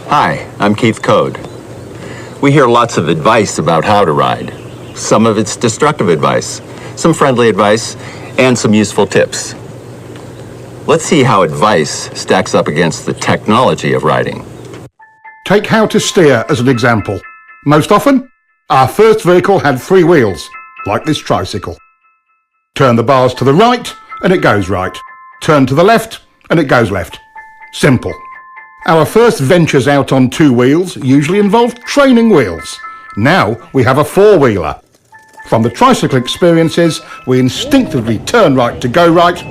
Hi, I'm Keith Code. We hear lots of advice about how to ride. Some of it's destructive advice, some friendly advice, and some useful tips. Let's see how advice stacks up against the technology of riding. Take how to steer as an example. Most often, our first vehicle had 3 wheels, like this tricycle. Turn the bars to the right, and it goes right. Turn to the left, and it goes left. Simple. Our first ventures out on 2 wheels usually involved training wheels. Now we have a 4-wheeler. From the tricycle experiences, we instinctively turn right to go right,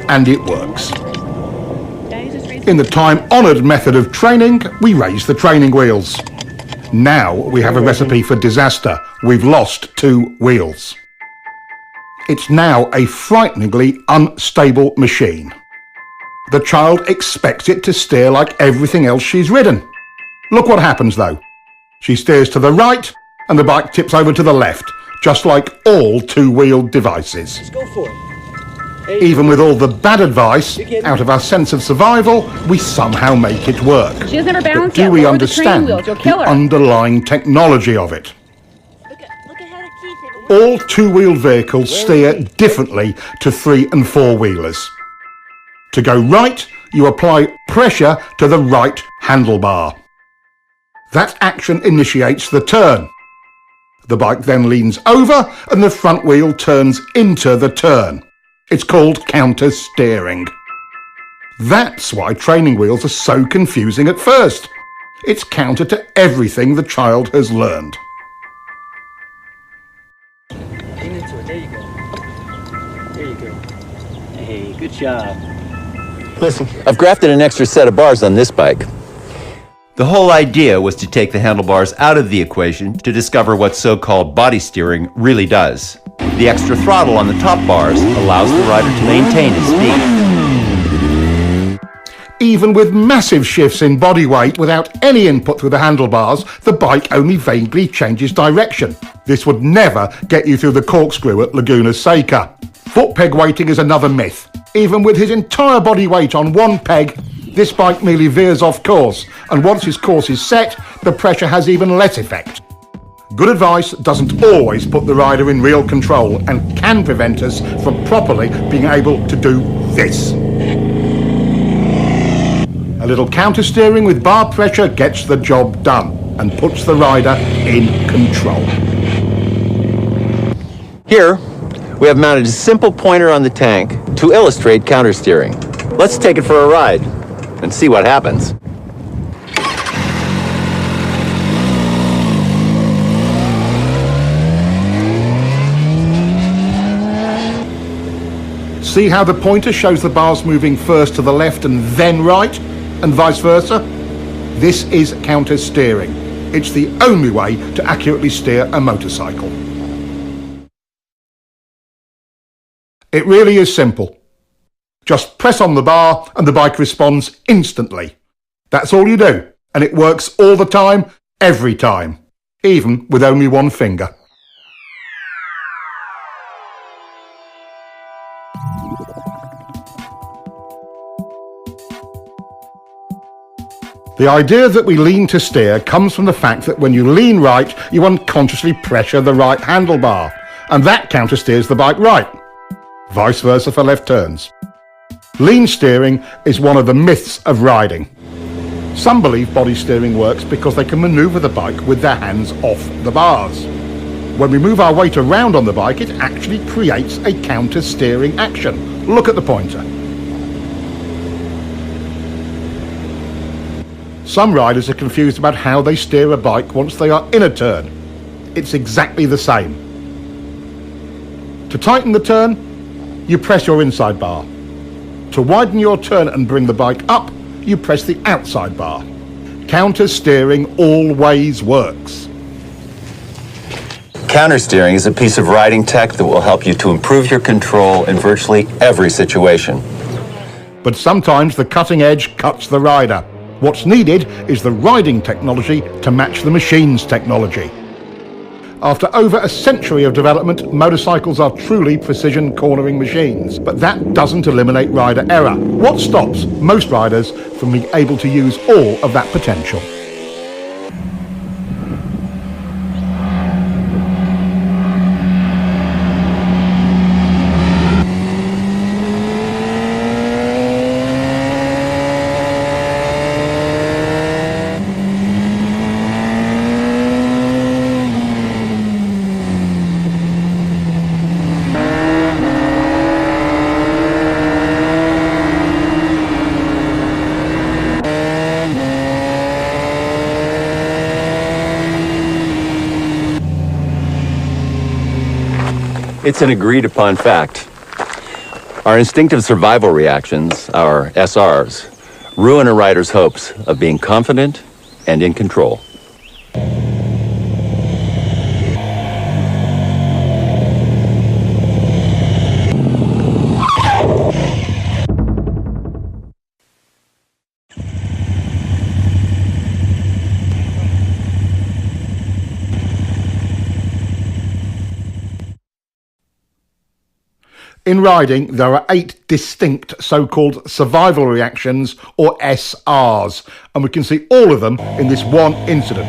and it works. In the time-honoured method of training, we raise the training wheels. Now we have a recipe for disaster. We've lost 2 wheels. It's now a frighteningly unstable machine. The child expects it to steer like everything else she's ridden. Look what happens though. She steers to the right and the bike tips over to the left, just like all 2-wheeled devices. Just go for it. Even with all the bad advice, out of our sense of survival, we somehow make it work. She has never balanced But do yet. we Lower the training understand wheels, you'll kill the her. underlying technology of it? Look ahead of Keith. All 2-wheeled vehicles steer differently to 3- and 4-wheelers. To go right, you apply pressure to the right handlebar. That action initiates the turn. The bike then leans over and the front wheel turns into the turn. It's called counter-steering. That's why training wheels are so confusing at first. It's counter to everything the child has learned. Lean into it. There you go. There you go. Hey, good job. Listen, I've grafted an extra set of bars on this bike. The whole idea was to take the handlebars out of the equation to discover what so-called body steering really does. The extra throttle on the top bars allows the rider to maintain his speed. Even with massive shifts in body weight without any input through the handlebars, the bike only vaguely changes direction. This would never get you through the corkscrew at Laguna Seca. Foot peg weighting is another myth. Even with his entire body weight on one peg, this bike merely veers off course, and once his course is set, the pressure has even less effect. Good advice doesn't always put the rider in real control and can prevent us from properly being able to do this. A little counter-steering with bar pressure gets the job done and puts the rider in control. Here, we have mounted a simple pointer on the tank to illustrate counter-steering. Let's take it for a ride and see what happens. See how the pointer shows the bars moving first to the left and then right, and vice versa? This is counter-steering. It's the only way to accurately steer a motorcycle. It really is simple. Just press on the bar and the bike responds instantly. That's all you do, and it works all the time, every time, even with only one finger. The idea that we lean to steer comes from the fact that when you lean right, you unconsciously pressure the right handlebar, and that counter-steers the bike right. Vice versa for left turns. Lean steering is one of the myths of riding. Some believe body steering works because they can maneuver the bike with their hands off the bars. When we move our weight around on the bike, it actually creates a counter-steering action. Look at the pointer. Some riders are confused about how they steer a bike once they are in a turn. It's exactly the same. To tighten the turn, you press your inside bar. To widen your turn and bring the bike up, you press the outside bar. Counter-steering always works. Counter-steering is a piece of riding tech that will help you to improve your control in virtually every situation. But sometimes the cutting edge cuts the rider. What's needed is the riding technology to match the machine's technology. After over a century of development, motorcycles are truly precision cornering machines. But that doesn't eliminate rider error. What stops most riders from being able to use all of that potential? It's an agreed upon fact. Our instinctive survival reactions, our SRs, ruin a rider's hopes of being confident and in control. In riding, there are 8 distinct so-called survival reactions, or SRs, and we can see all of them in this one incident.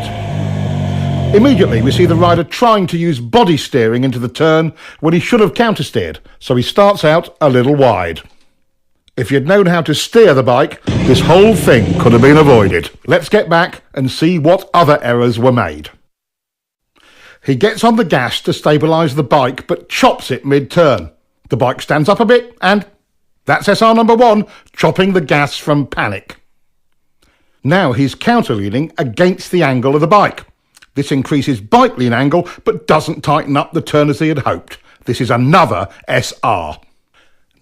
Immediately, we see the rider trying to use body steering into the turn when he should have countersteered, so he starts out a little wide. If you'd known how to steer the bike, this whole thing could have been avoided. Let's get back and see what other errors were made. He gets on the gas to stabilise the bike, but chops it mid-turn. The bike stands up a bit, and that's SR number 1, chopping the gas from panic. Now he's counterleaning against the angle of the bike. This increases bike lean angle, but doesn't tighten up the turn as he had hoped. This is another SR.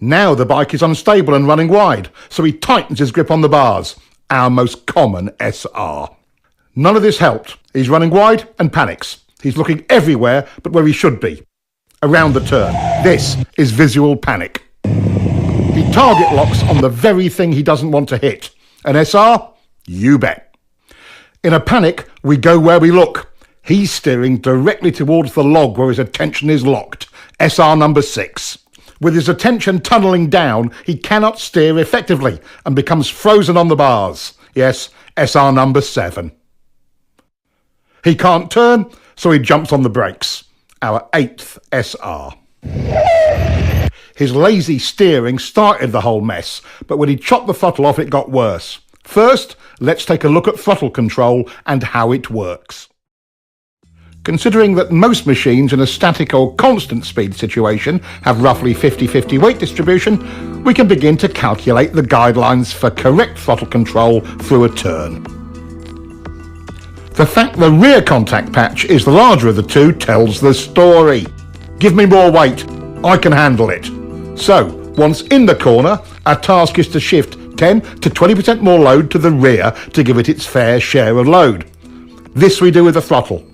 Now the bike is unstable and running wide, so he tightens his grip on the bars, our most common SR. None of this helped. He's running wide and panics. He's looking everywhere but where he should be. Around the turn. This is visual panic. He target locks on the very thing he doesn't want to hit. An SR? You bet. In a panic, we go where we look. He's steering directly towards the log where his attention is locked. SR number 6. With his attention tunnelling down, he cannot steer effectively and becomes frozen on the bars. Yes, SR number 7. He can't turn, so he jumps on the brakes. Our 8th SR. His lazy steering started the whole mess, but when he chopped the throttle off, it got worse. First, let's take a look at throttle control and how it works. Considering that most machines in a static or constant speed situation have roughly 50-50 weight distribution, we can begin to calculate the guidelines for correct throttle control through a turn. The fact the rear contact patch is the larger of the two tells the story. Give me more weight, I can handle it. So, once in the corner, our task is to shift 10 to 20% more load to the rear to give it its fair share of load. This we do with the throttle.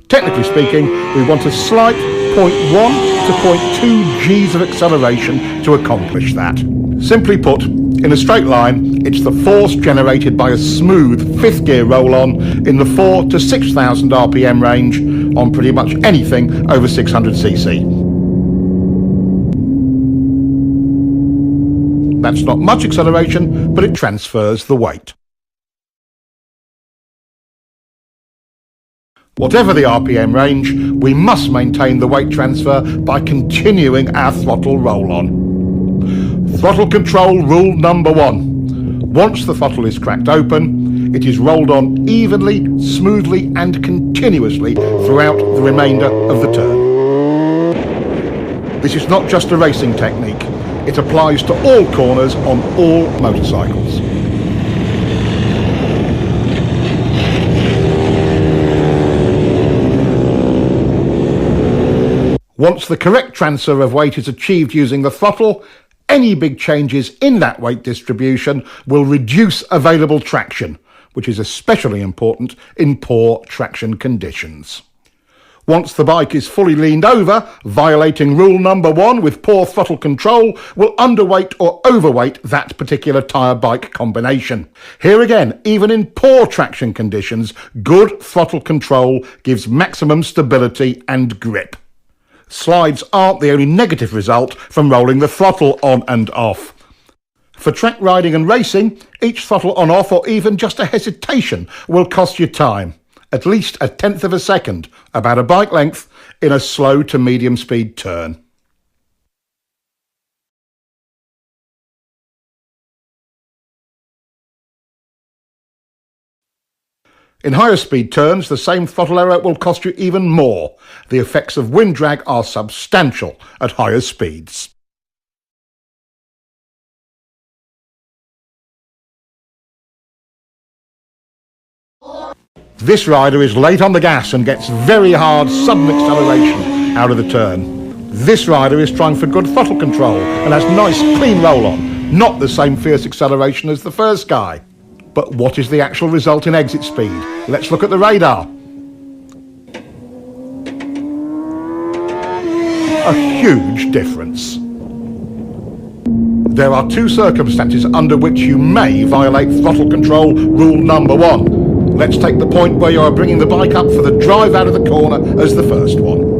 Technically speaking, we want a slight 0.1 to 0.2 Gs of acceleration to accomplish that. Simply put, in a straight line, it's the force generated by a smooth 5th gear roll-on in the 4 to 6,000 RPM range on pretty much anything over 600cc. That's not much acceleration, but it transfers the weight. Whatever the RPM range, we must maintain the weight transfer by continuing our throttle roll-on. Throttle control rule number 1. Once the throttle is cracked open, it is rolled on evenly, smoothly and continuously throughout the remainder of the turn. This is not just a racing technique, it applies to all corners on all motorcycles. Once the correct transfer of weight is achieved using the throttle, any big changes in that weight distribution will reduce available traction, which is especially important in poor traction conditions. Once the bike is fully leaned over, violating rule number 1 with poor throttle control will underweight or overweight that particular tyre bike combination. Here again, even in poor traction conditions, good throttle control gives maximum stability and grip. Slides aren't the only negative result from rolling the throttle on and off. For track riding and racing, each throttle on-off or even just a hesitation will cost you time, at least 1/10 of a second, about a bike length, in a slow to medium speed turn. In higher speed turns, the same throttle error will cost you even more. The effects of wind drag are substantial at higher speeds. This rider is late on the gas and gets very hard sudden acceleration out of the turn. This rider is trying for good throttle control and has nice clean roll-on, not the same fierce acceleration as the first guy. But what is the actual result in exit speed? Let's look at the radar. A huge difference. There are two circumstances under which you may violate throttle control rule number 1. Let's take the point where you are bringing the bike up for the drive out of the corner as the first one.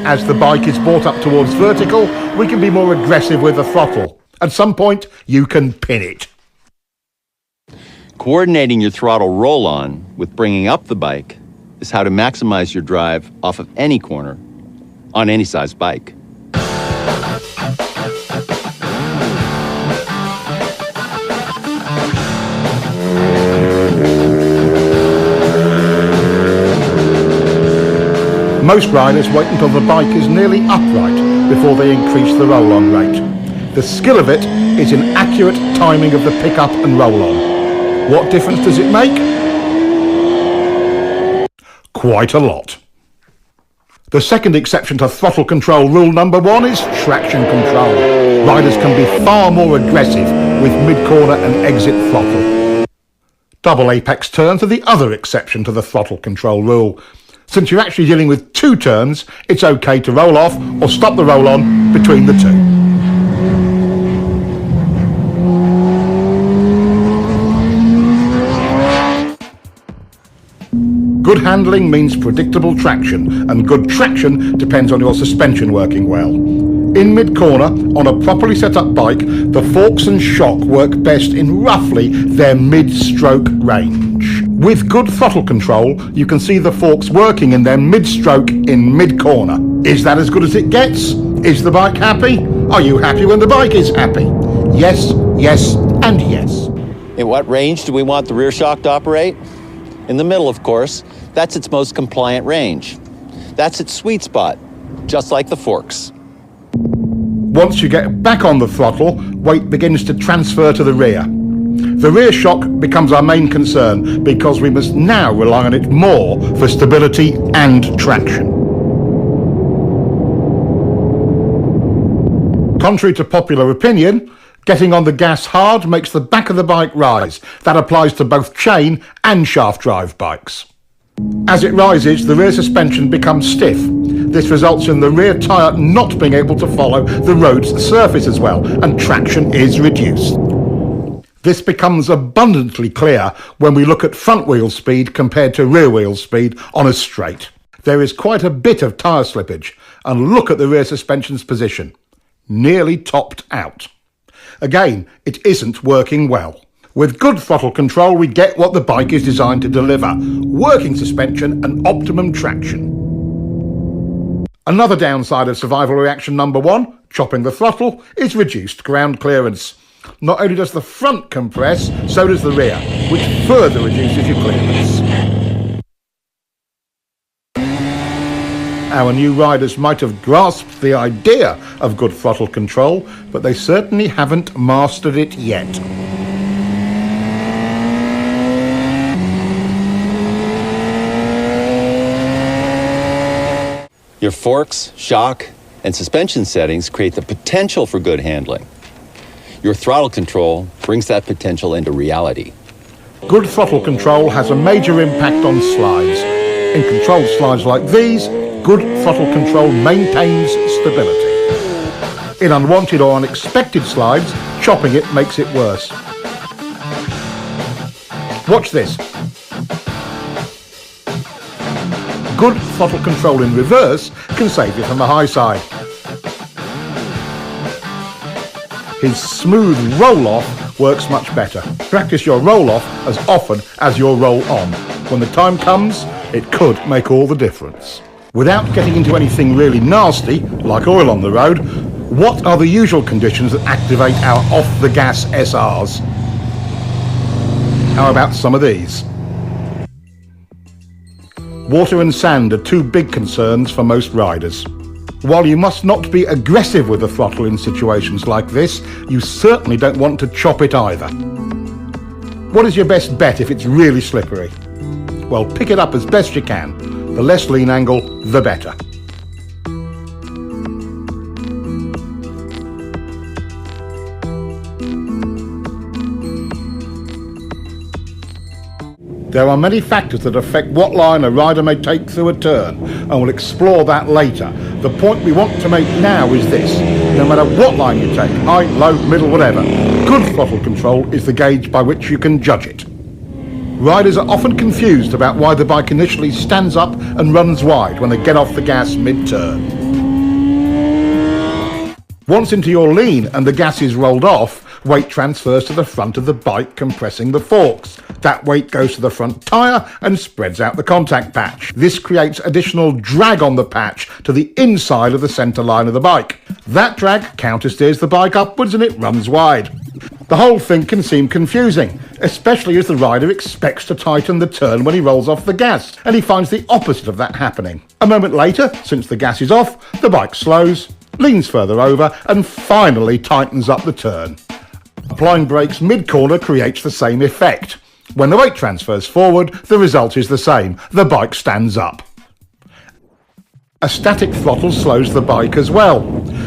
As the bike is brought up towards vertical, we can be more aggressive with the throttle. At some point, you can pin it. Coordinating your throttle roll-on with bringing up the bike is how to maximize your drive off of any corner on any size bike. Most riders wait until the bike is nearly upright before they increase the roll-on rate. The skill of it is in accurate timing of the pick-up and roll-on. What difference does it make? Quite a lot. The second exception to throttle control rule number 1 is traction control. Riders can be far more aggressive with mid-corner and exit throttle. Double apex turns are the other exception to the throttle control rule. Since you're actually dealing with 2 turns, it's okay to roll off or stop the roll-on between the 2. Good handling means predictable traction, and good traction depends on your suspension working well. In mid-corner, on a properly set up bike, the forks and shock work best in roughly their mid-stroke range. With good throttle control, you can see the forks working in their mid-stroke in mid-corner. Is that as good as it gets? Is the bike happy? Are you happy when the bike is happy? Yes, yes, and yes. In what range do we want the rear shock to operate? In the middle, of course. That's its most compliant range. That's its sweet spot, just like the forks. Once you get back on the throttle, weight begins to transfer to the rear. The rear shock becomes our main concern because we must now rely on it more for stability and traction. Contrary to popular opinion, getting on the gas hard makes the back of the bike rise. That applies to both chain and shaft drive bikes. As it rises, the rear suspension becomes stiff. This results in the rear tyre not being able to follow the road's surface as well, and traction is reduced. This becomes abundantly clear when we look at front wheel speed compared to rear wheel speed on a straight. There is quite a bit of tyre slippage, and look at the rear suspension's position. Nearly topped out. Again, it isn't working well. With good throttle control, we get what the bike is designed to deliver: working suspension and optimum traction. Another downside of survival reaction number 1, chopping the throttle, is reduced ground clearance. Not only does the front compress, so does the rear, which further reduces your clearance. Our new riders might have grasped the idea of good throttle control, but they certainly haven't mastered it yet. Your forks, shock, and suspension settings create the potential for good handling. Your throttle control brings that potential into reality. Good throttle control has a major impact on slides. In controlled slides like these, good throttle control maintains stability. In unwanted or unexpected slides, chopping it makes it worse. Watch this. Good throttle control in reverse can save you from the high side. His smooth roll-off works much better. Practice your roll-off as often as your roll-on. When the time comes, it could make all the difference. Without getting into anything really nasty, like oil on the road, what are the usual conditions that activate our off-the-gas SRs? How about some of these? Water and sand are two big concerns for most riders. While you must not be aggressive with the throttle in situations like this, you certainly don't want to chop it either. What is your best bet if it's really slippery? Well, pick it up as best you can. The less lean angle, the better. There are many factors that affect what line a rider may take through a turn, and we'll explore that later. The point we want to make now is this: no matter what line you take, high, low, middle, whatever, good throttle control is the gauge by which you can judge it. Riders are often confused about why the bike initially stands up and runs wide when they get off the gas mid-turn. Once into your lean and the gas is rolled off, weight transfers to the front of the bike, compressing the forks. That weight goes to the front tyre and spreads out the contact patch. This creates additional drag on the patch to the inside of the centre line of the bike. That drag countersteers the bike upwards and it runs wide. The whole thing can seem confusing, especially as the rider expects to tighten the turn when he rolls off the gas, and he finds the opposite of that happening. A moment later, since the gas is off, the bike slows, leans further over, and finally tightens up the turn. Applying brakes mid-corner creates the same effect. When the weight transfers forward, the result is the same. The bike stands up. A static throttle slows the bike as well.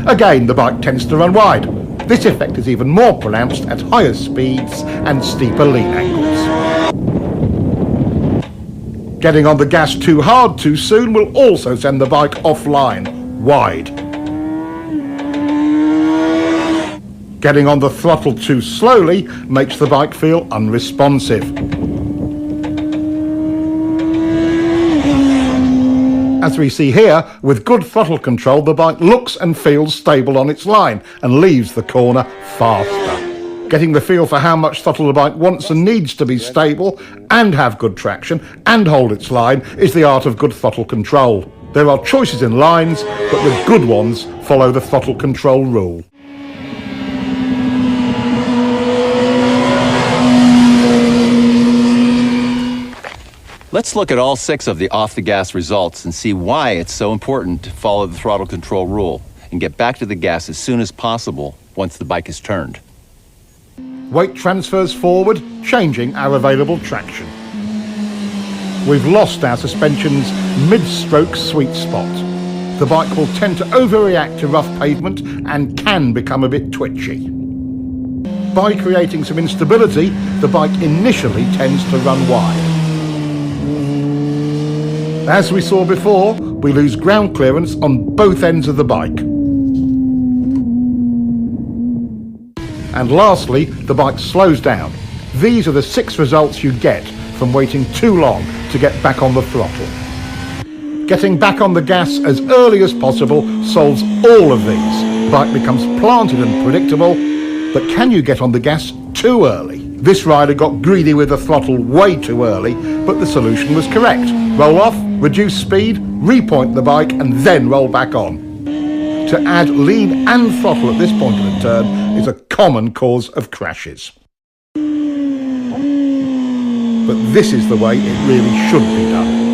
Again, the bike tends to run wide. This effect is even more pronounced at higher speeds and steeper lean angles. Getting on the gas too hard too soon will also send the bike offline, wide. Getting on the throttle too slowly makes the bike feel unresponsive. As we see here, with good throttle control, the bike looks and feels stable on its line and leaves the corner faster. Getting the feel for how much throttle the bike wants and needs to be stable and have good traction and hold its line is the art of good throttle control. There are choices in lines, but the good ones follow the throttle control rule. Let's look at all 6 of the off-the-gas results and see why it's so important to follow the throttle control rule and get back to the gas as soon as possible once the bike is turned. Weight transfers forward, changing our available traction. We've lost our suspension's mid-stroke sweet spot. The bike will tend to overreact to rough pavement and can become a bit twitchy. By creating some instability, the bike initially tends to run wide. As we saw before, we lose ground clearance on both ends of the bike. And lastly, the bike slows down. These are the 6 results you get from waiting too long to get back on the throttle. Getting back on the gas as early as possible solves all of these. The bike becomes planted and predictable, but can you get on the gas too early? This rider got greedy with the throttle way too early, but the solution was correct. Roll off, reduce speed, repoint the bike, and then roll back on. To add lean and throttle at this point of the turn is a common cause of crashes. But this is the way it really should be done.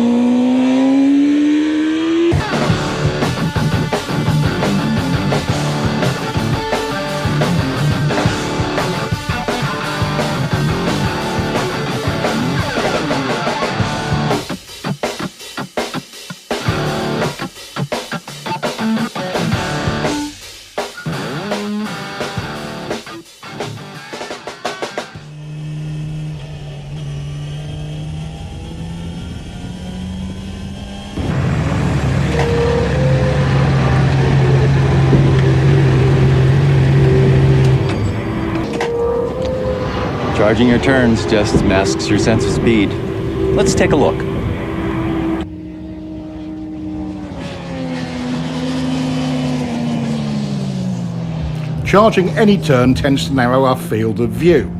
Charging your turns just masks your sense of speed. Let's take a look. Charging any turn tends to narrow our field of view.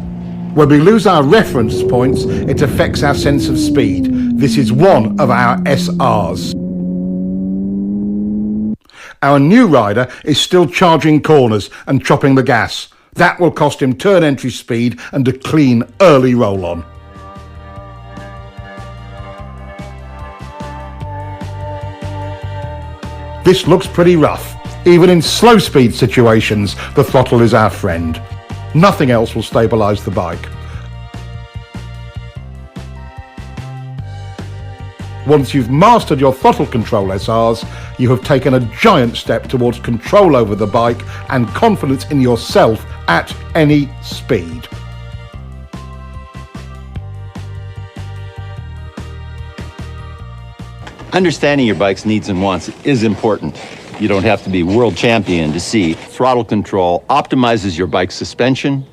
When we lose our reference points, it affects our sense of speed. This is one of our SRs. Our new rider is still charging corners and chopping the gas. That will cost him turn entry speed and a clean early roll-on. This looks pretty rough. Even in slow speed situations, the throttle is our friend. Nothing else will stabilise the bike. Once you've mastered your throttle control SRs, you have taken a giant step towards control over the bike and confidence in yourself at any speed. Understanding your bike's needs and wants is important. You don't have to be world champion to see throttle control optimizes your bike's suspension,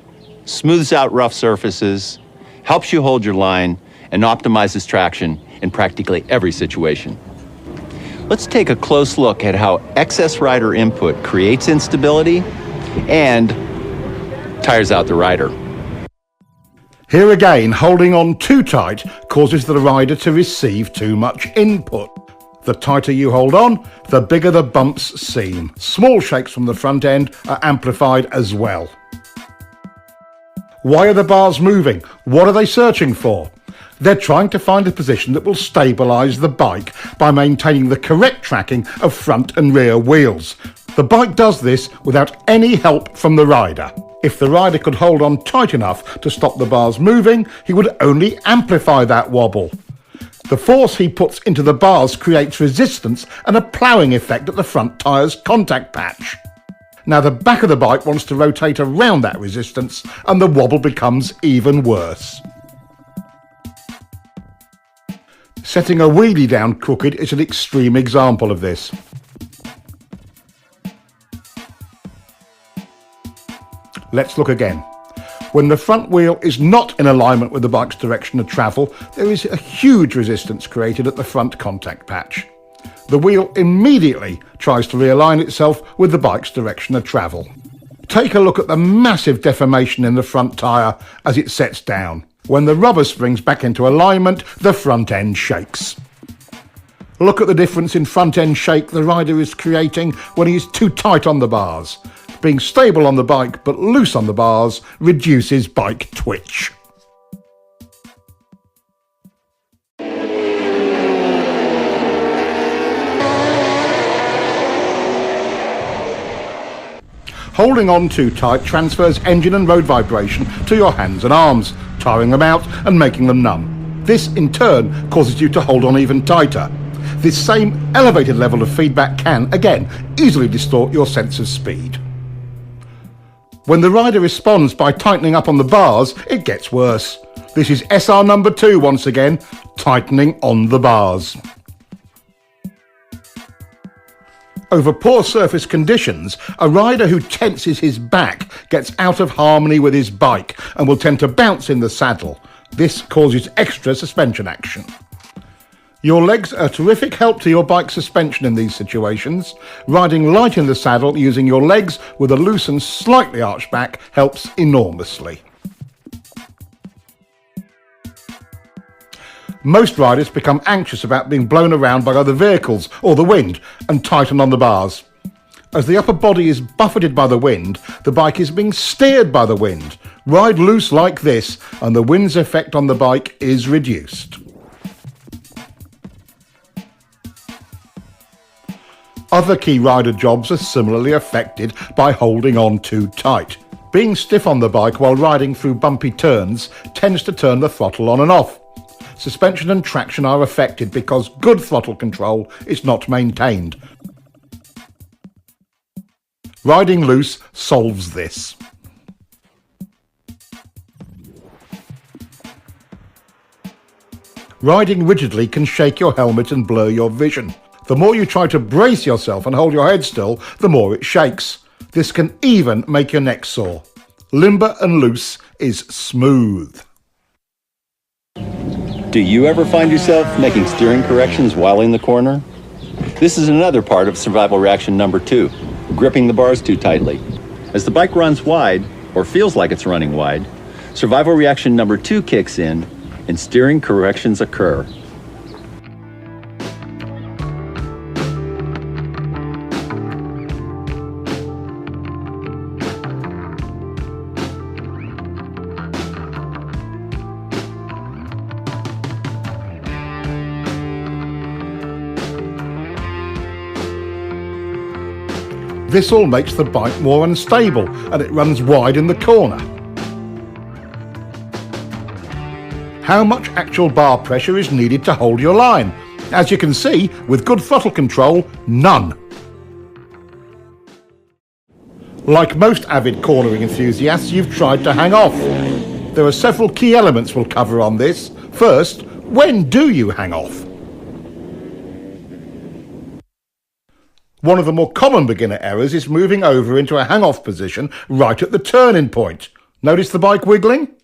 smooths out rough surfaces, helps you hold your line, and optimizes traction in practically every situation. Let's take a close look at how excess rider input creates instability and tires out the rider. Here again, holding on too tight causes the rider to receive too much input. The tighter you hold on, the bigger the bumps seem. Small shakes from the front end are amplified as well. Why are the bars moving? What are they searching for? They're trying to find a position that will stabilise the bike by maintaining the correct tracking of front and rear wheels. The bike does this without any help from the rider. If the rider could hold on tight enough to stop the bars moving, he would only amplify that wobble. The force he puts into the bars creates resistance and a ploughing effect at the front tyre's contact patch. Now the back of the bike wants to rotate around that resistance and the wobble becomes even worse. Setting a wheelie down crooked is an extreme example of this. Let's look again. When the front wheel is not in alignment with the bike's direction of travel, there is a huge resistance created at the front contact patch. The wheel immediately tries to realign itself with the bike's direction of travel. Take a look at the massive deformation in the front tyre as it sets down. When the rubber springs back into alignment, the front end shakes. Look at the difference in front end shake the rider is creating when he is too tight on the bars. Being stable on the bike but loose on the bars reduces bike twitch. Holding on too tight transfers engine and road vibration to your hands and arms, tiring them out and making them numb. This in turn causes you to hold on even tighter. This same elevated level of feedback can, again, easily distort your sense of speed. When the rider responds by tightening up on the bars, it gets worse. This is SR number 2 once again, tightening on the bars. Over poor surface conditions, a rider who tenses his back gets out of harmony with his bike and will tend to bounce in the saddle. This causes extra suspension action. Your legs are a terrific help to your bike suspension in these situations. Riding light in the saddle using your legs with a loose and slightly arched back helps enormously. Most riders become anxious about being blown around by other vehicles or the wind and tighten on the bars. As the upper body is buffeted by the wind, the bike is being steered by the wind. Ride loose like this and the wind's effect on the bike is reduced. Other key rider jobs are similarly affected by holding on too tight. Being stiff on the bike while riding through bumpy turns tends to turn the throttle on and off. Suspension and traction are affected because good throttle control is not maintained. Riding loose solves this. Riding rigidly can shake your helmet and blur your vision. The more you try to brace yourself and hold your head still, the more it shakes. This can even make your neck sore. Limber and loose is smooth. Do you ever find yourself making steering corrections while in the corner? This is another part of survival reaction number 2, gripping the bars too tightly. As the bike runs wide, or feels like it's running wide, survival reaction number 2 kicks in and steering corrections occur. This all makes the bike more unstable and it runs wide in the corner. How much actual bar pressure is needed to hold your line? As you can see, with good throttle control, none. Like most avid cornering enthusiasts, you've tried to hang off. There are several key elements we'll cover on this. First, when do you hang off? One of the more common beginner errors is moving over into a hang-off position right at the turning point. Notice the bike wiggling?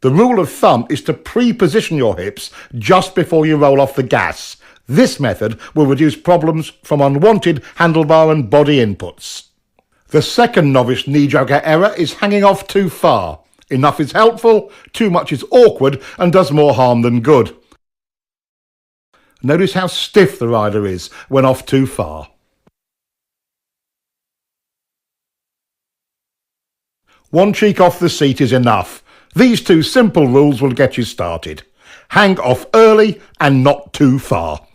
The rule of thumb is to pre-position your hips just before you roll off the gas. This method will reduce problems from unwanted handlebar and body inputs. The second novice knee-jogger error is hanging off too far. Enough is helpful, too much is awkward and does more harm than good. Notice how stiff the rider is when off too far. One cheek off the seat is enough. These two simple rules will get you started. Hang off early and not too far.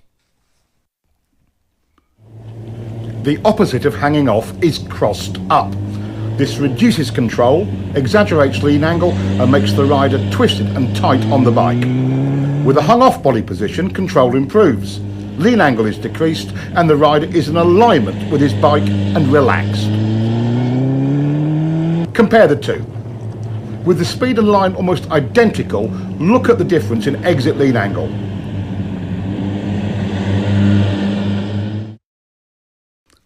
The opposite of hanging off is crossed up. This reduces control, exaggerates lean angle and makes the rider twisted and tight on the bike. With a hung-off body position, control improves. Lean angle is decreased and the rider is in alignment with his bike and relaxed. Compare the two. With the speed and line almost identical, look at the difference in exit lean angle.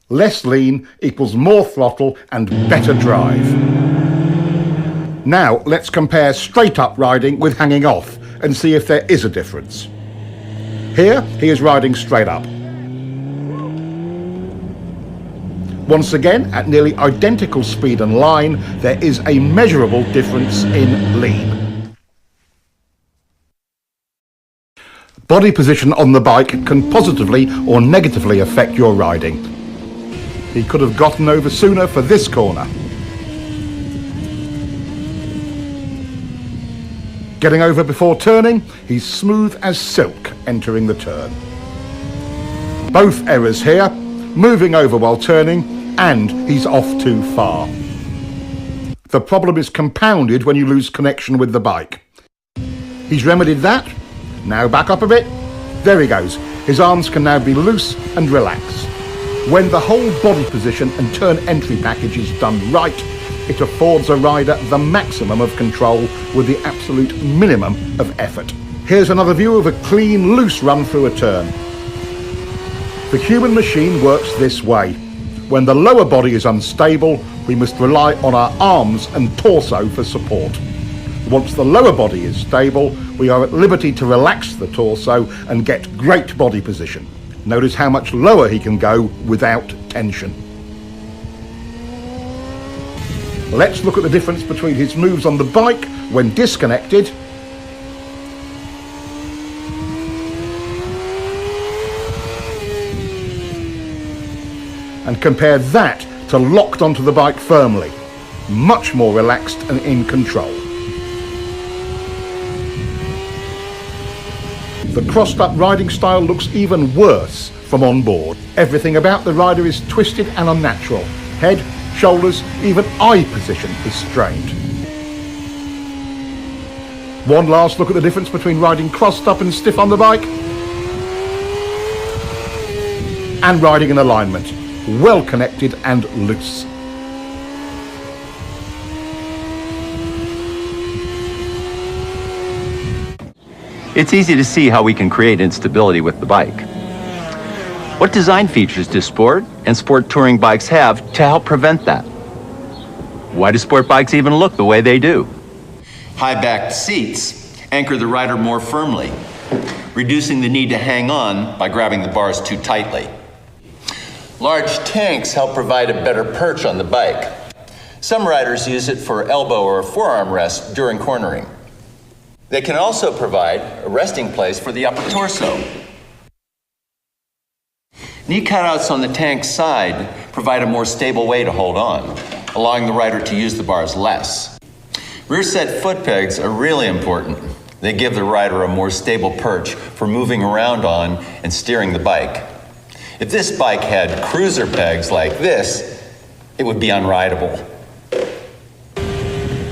Less lean equals more throttle and better drive. Now let's compare straight up riding with hanging off and see if there is a difference. Here he is riding straight up. Once again, at nearly identical speed and line, there is a measurable difference in lean. Body position on the bike can positively or negatively affect your riding. He could have gotten over sooner for this corner. Getting over before turning, he's smooth as silk entering the turn. Both errors here, moving over while turning, and he's off too far. The problem is compounded when you lose connection with the bike. He's remedied that. Now back up a bit. There he goes. His arms can now be loose and relaxed. When the whole body position and turn entry package is done right, it affords a rider the maximum of control with the absolute minimum of effort. Here's another view of a clean, loose run through a turn. The human machine works this way. When the lower body is unstable, we must rely on our arms and torso for support. Once the lower body is stable, we are at liberty to relax the torso and get great body position. Notice how much lower he can go without tension. Let's look at the difference between his moves on the bike when disconnected and compare that to locked onto the bike firmly. Much more relaxed and in control. The crossed up riding style looks even worse from on board. Everything about the rider is twisted and unnatural. Head, shoulders, even eye position is strained. One last look at the difference between riding crossed up and stiff on the bike and riding in alignment. Well connected and loose. It's easy to see how we can create instability with the bike. What design features do sport and sport touring bikes have to help prevent that? Why do sport bikes even look the way they do? High-backed seats anchor the rider more firmly, reducing the need to hang on by grabbing the bars too tightly. Large tanks help provide a better perch on the bike. Some riders use it for elbow or forearm rest during cornering. They can also provide a resting place for the upper torso. Knee cutouts on the tank's side provide a more stable way to hold on, allowing the rider to use the bars less. Rear set foot pegs are really important. They give the rider a more stable perch for moving around on and steering the bike. If this bike had cruiser pegs like this, it would be unrideable.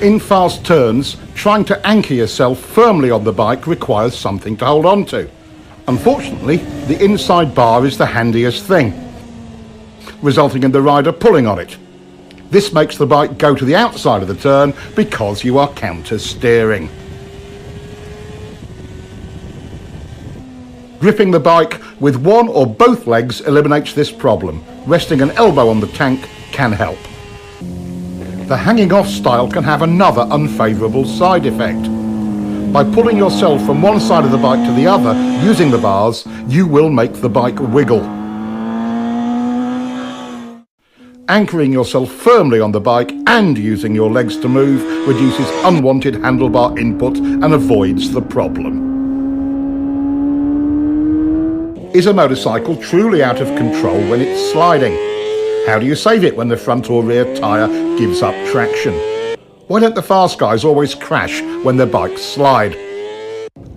In fast turns, trying to anchor yourself firmly on the bike requires something to hold on to. Unfortunately, the inside bar is the handiest thing, resulting in the rider pulling on it. This makes the bike go to the outside of the turn because you are counter steering. Gripping the bike with one or both legs eliminates this problem. Resting an elbow on the tank can help. The hanging off style can have another unfavourable side effect. By pulling yourself from one side of the bike to the other using the bars, you will make the bike wiggle. Anchoring yourself firmly on the bike and using your legs to move reduces unwanted handlebar input and avoids the problem. Is a motorcycle truly out of control when it's sliding? How do you save it when the front or rear tyre gives up traction? Why don't the fast guys always crash when their bikes slide?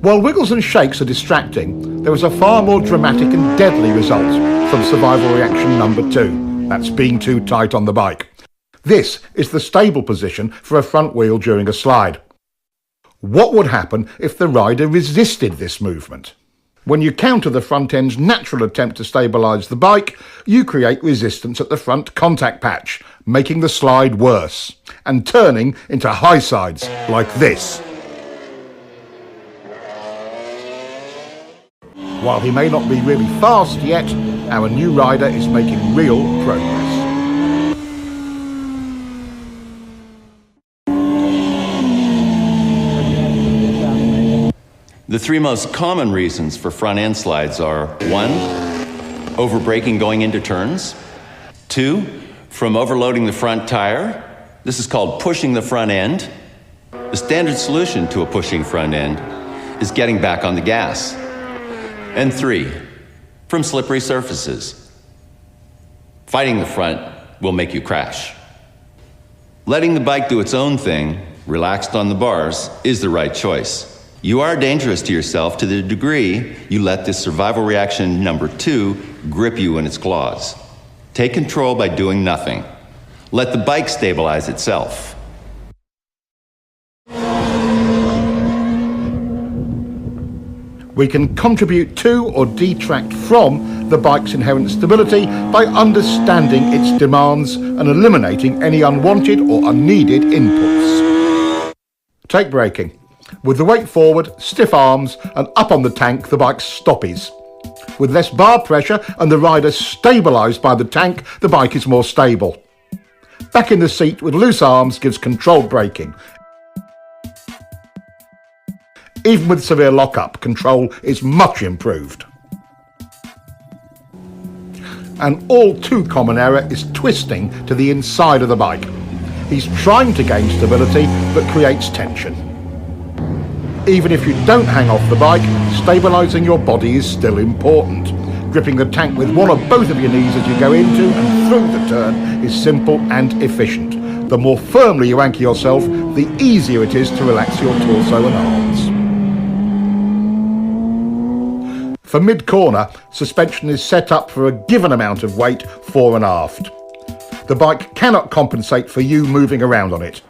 While wiggles and shakes are distracting, there is a far more dramatic and deadly result from survival reaction number 2. That's being too tight on the bike. This is the stable position for a front wheel during a slide. What would happen if the rider resisted this movement? When you counter the front end's natural attempt to stabilise the bike, you create resistance at the front contact patch, making the slide worse, and turning into high sides like this. While he may not be really fast yet, our new rider is making real progress. The three most common reasons for front end slides are 1. Overbraking going into turns. 2. From overloading the front tire. This is called pushing the front end. The standard solution to a pushing front end is getting back on the gas. And 3. From slippery surfaces. Fighting the front will make you crash. Letting the bike do its own thing, relaxed on the bars, is the right choice. You are dangerous to yourself to the degree you let this survival reaction number 2 grip you in its claws. Take control by doing nothing. Let the bike stabilize itself. We can contribute to or detract from the bike's inherent stability by understanding its demands and eliminating any unwanted or unneeded inputs. Take braking. With the weight forward, stiff arms and up on the tank, the bike stoppies. With less bar pressure and the rider stabilised by the tank, the bike is more stable. Back in the seat with loose arms gives controlled braking. Even with severe lock-up, control is much improved. An all too common error is twisting to the inside of the bike. He's trying to gain stability but creates tension. Even if you don't hang off the bike, stabilising your body is still important. Gripping the tank with one or both of your knees as you go into and through the turn is simple and efficient. The more firmly you anchor yourself, the easier it is to relax your torso and arms. For mid-corner, suspension is set up for a given amount of weight fore and aft. The bike cannot compensate for you moving around on it.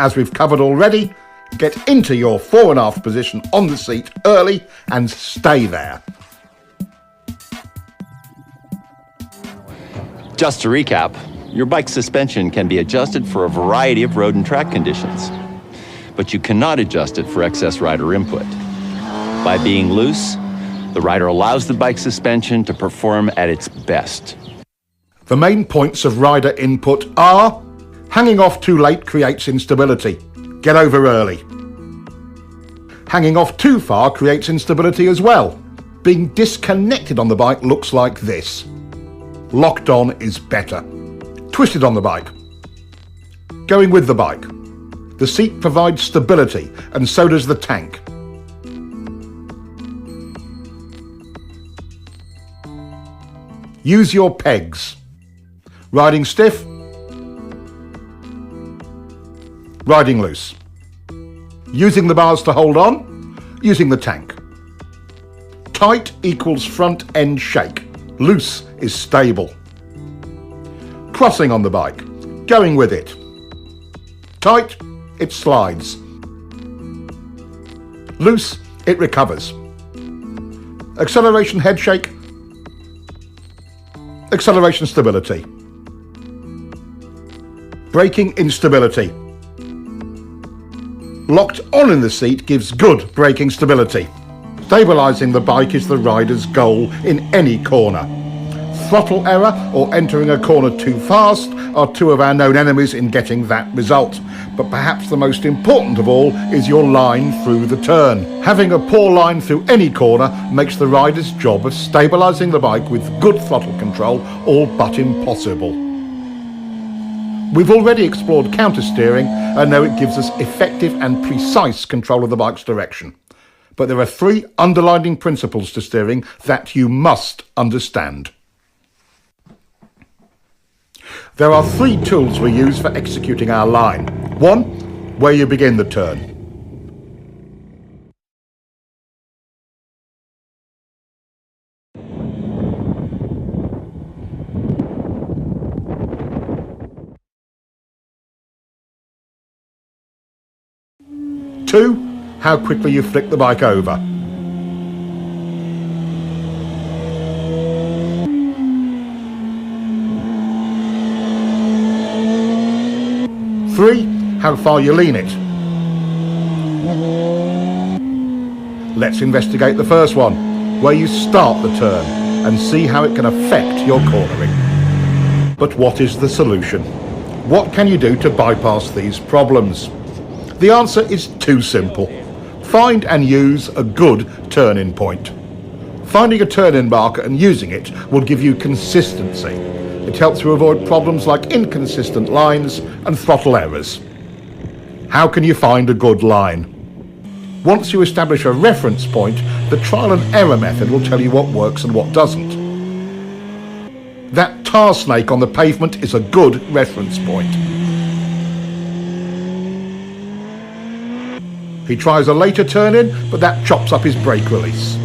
As we've covered already, get into your fore and aft position on the seat early and stay there. Just to recap, your bike's suspension can be adjusted for a variety of road and track conditions, but you cannot adjust it for excess rider input. By being loose, the rider allows the bike suspension to perform at its best. The main points of rider input are: hanging off too late creates instability. Get over early. Hanging off too far creates instability as well. Being disconnected on the bike looks like this. Locked on is better. Twisted on the bike. Going with the bike. The seat provides stability and so does the tank. Use your pegs. Riding stiff. Riding loose. Using the bars to hold on. Using the tank. Tight equals front end shake. Loose is stable. Crossing on the bike. Going with it. Tight, it slides. Loose, it recovers. Acceleration head shake. Acceleration stability. Braking instability. Locked on in the seat gives good braking stability. Stabilising the bike is the rider's goal in any corner. Throttle error or entering a corner too fast are two of our known enemies in getting that result. But perhaps the most important of all is your line through the turn. Having a poor line through any corner makes the rider's job of stabilising the bike with good throttle control all but impossible. We've already explored counter-steering and know it gives us effective and precise control of the bike's direction. But there are three underlying principles to steering that you must understand. There are three tools we use for executing our line. One, where you begin the turn. Two, how quickly you flick the bike over. Three, how far you lean it. Let's investigate the first one, where you start the turn and see how it can affect your cornering. But what is the solution? What can you do to bypass these problems? The answer is too simple. Find and use a good turn-in point. Finding a turn-in marker and using it will give you consistency. It helps you avoid problems like inconsistent lines and throttle errors. How can you find a good line? Once you establish a reference point, the trial and error method will tell you what works and what doesn't. That tar snake on the pavement is a good reference point. He tries a later turn-in, but that chops up his brake release.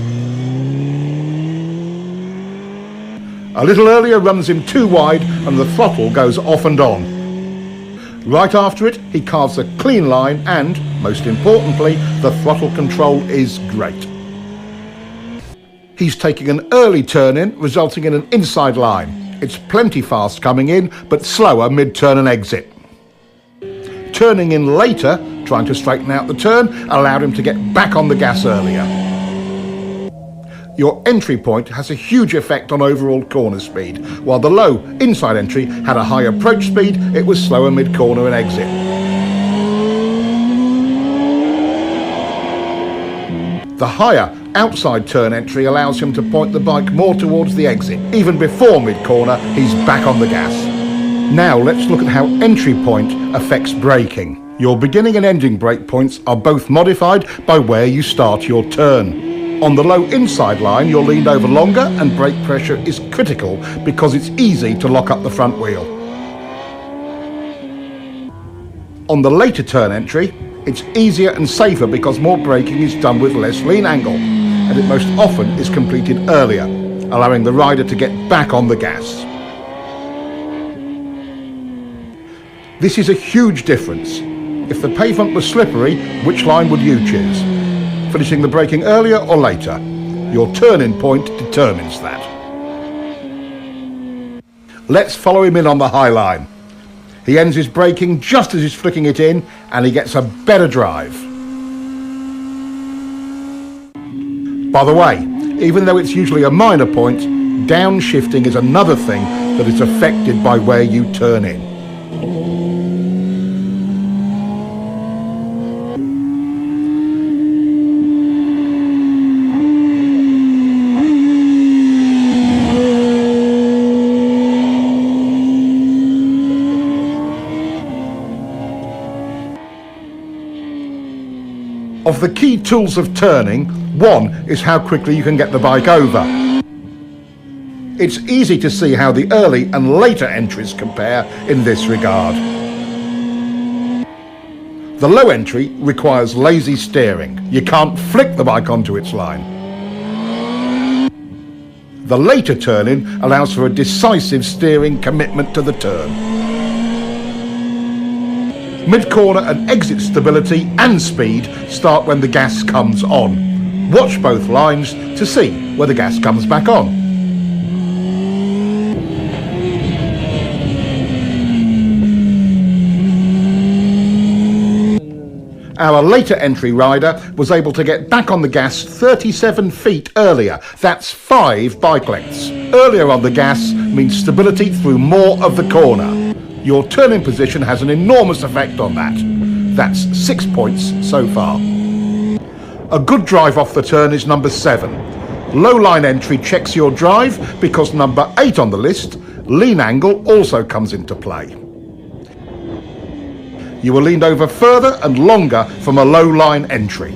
A little earlier runs him too wide and the throttle goes off and on. Right after it, he carves a clean line and, most importantly, the throttle control is great. He's taking an early turn-in, resulting in an inside line. It's plenty fast coming in, but slower mid-turn and exit. Turning in later, trying to straighten out the turn, allowed him to get back on the gas earlier. Your entry point has a huge effect on overall corner speed. While the low inside entry had a high approach speed, it was slower mid-corner and exit. The higher outside turn entry allows him to point the bike more towards the exit. Even before mid-corner, he's back on the gas. Now let's look at how entry point affects braking. Your beginning and ending brake points are both modified by where you start your turn. On the low inside line, you're leaned over longer and brake pressure is critical because it's easy to lock up the front wheel. On the later turn entry, it's easier and safer because more braking is done with less lean angle, and it most often is completed earlier, allowing the rider to get back on the gas. This is a huge difference. If the pavement was slippery, which line would you choose? Finishing the braking earlier or later? Your turn-in point determines that. Let's follow him in on the high line. He ends his braking just as he's flicking it in and he gets a better drive. By the way, even though it's usually a minor point, downshifting is another thing that is affected by where you turn in. Of the key tools of turning, one is how quickly you can get the bike over. It's easy to see how the early and later entries compare in this regard. The low entry requires lazy steering. You can't flick the bike onto its line. The later turn-in allows for a decisive steering commitment to the turn. Mid-corner and exit stability and speed start when the gas comes on. Watch both lines to see where the gas comes back on. Our later entry rider was able to get back on the gas 37 feet earlier. That's 5 bike lengths. Earlier on the gas means stability through more of the corner. Your turning position has an enormous effect on that. That's 6 points so far. A good drive off the turn is number 7. Low line entry checks your drive because number 8 on the list, lean angle, also comes into play. You were leaned over further and longer from a low line entry.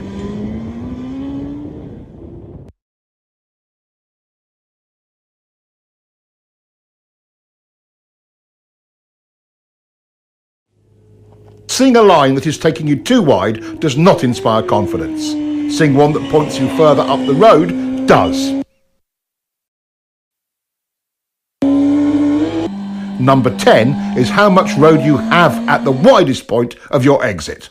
Seeing a line that is taking you too wide does not inspire confidence. Seeing one that points you further up the road does. Number 10 is how much road you have at the widest point of your exit.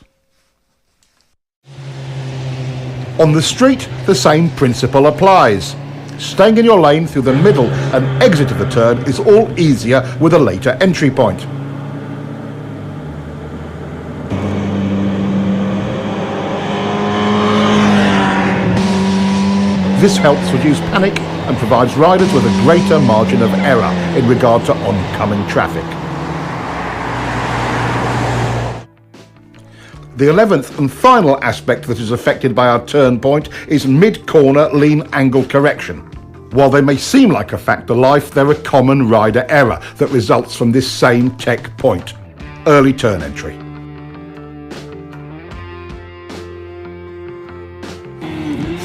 On the street, the same principle applies. Staying in your lane through the middle and exit of the turn is all easier with a later entry point. This helps reduce panic and provides riders with a greater margin of error in regard to oncoming traffic. The 11th and final aspect that is affected by our turn point is mid-corner lean angle correction. While they may seem like a fact of life, they're a common rider error that results from this same tech point: early turn entry.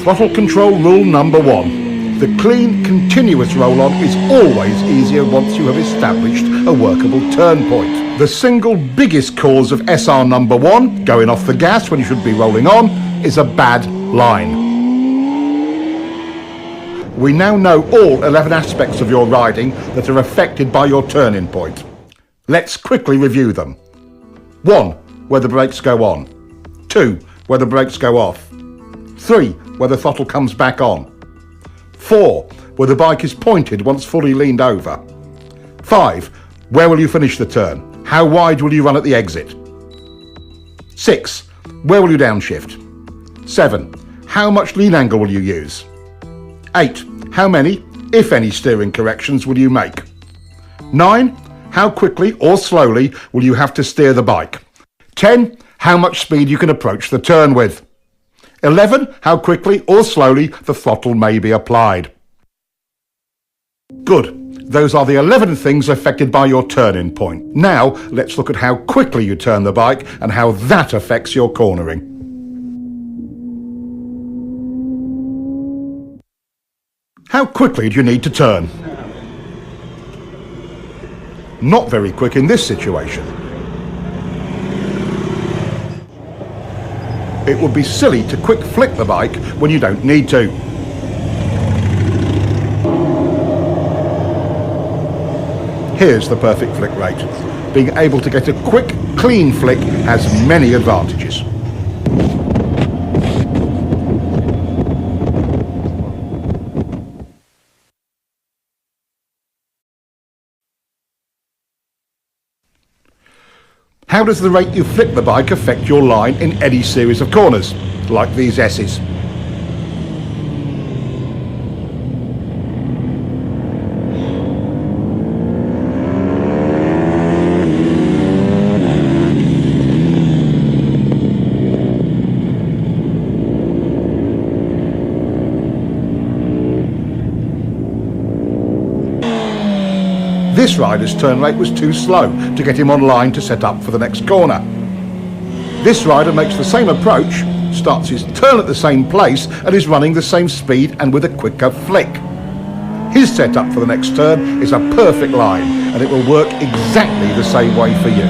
Throttle control rule number 1. The clean, continuous roll-on is always easier once you have established a workable turn point. The single biggest cause of SR number 1, going off the gas when you should be rolling on, is a bad line. We now know all 11 aspects of your riding that are affected by your turning point. Let's quickly review them. 1. Where the brakes go on. 2. Where the brakes go off. 3. Where the throttle comes back on. 4. Where the bike is pointed once fully leaned over. 5. Where will you finish the turn? How wide will you run at the exit? 6. Where will you downshift? 7. How much lean angle will you use? 8. How many, if any, steering corrections will you make? 9. How quickly or slowly will you have to steer the bike? 10. How much speed you can approach the turn with. 11. How quickly or slowly the throttle may be applied. Good. Those are the 11 things affected by your turning point. Now, let's look at how quickly you turn the bike and how that affects your cornering. How quickly do you need to turn? Not very quick in this situation. It would be silly to quick flick the bike when you don't need to. Here's the perfect flick rate. Being able to get a quick, clean flick has many advantages. How does the rate you flick the bike affect your line in any series of corners, like these S's? This rider's turn rate was too slow to get him on line to set up for the next corner. This rider makes the same approach, starts his turn at the same place and is running the same speed and with a quicker flick. His setup for the next turn is a perfect line and it will work exactly the same way for you.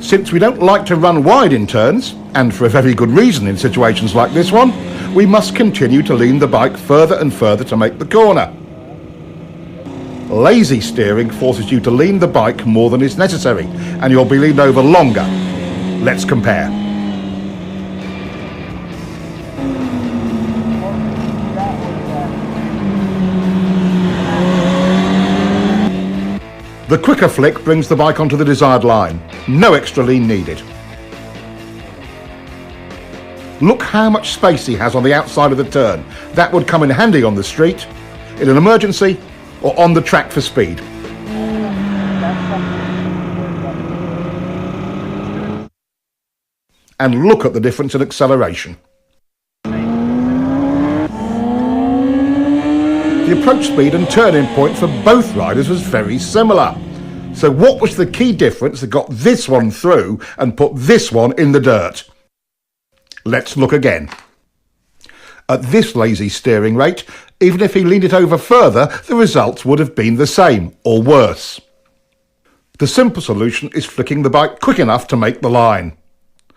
Since we don't like to run wide in turns, and for a very good reason in situations like this one, we must continue to lean the bike further and further to make the corner. Lazy steering forces you to lean the bike more than is necessary, and you'll be leaned over longer. Let's compare. The quicker flick brings the bike onto the desired line. No extra lean needed. Look how much space he has on the outside of the turn. That would come in handy on the street, in an emergency, or on the track for speed. And look at the difference in acceleration. The approach speed and turning point for both riders was very similar. So what was the key difference that got this one through and put this one in the dirt? Let's look again. At this lazy steering rate, even if he leaned it over further, the results would have been the same, or worse. The simple solution is flicking the bike quick enough to make the line.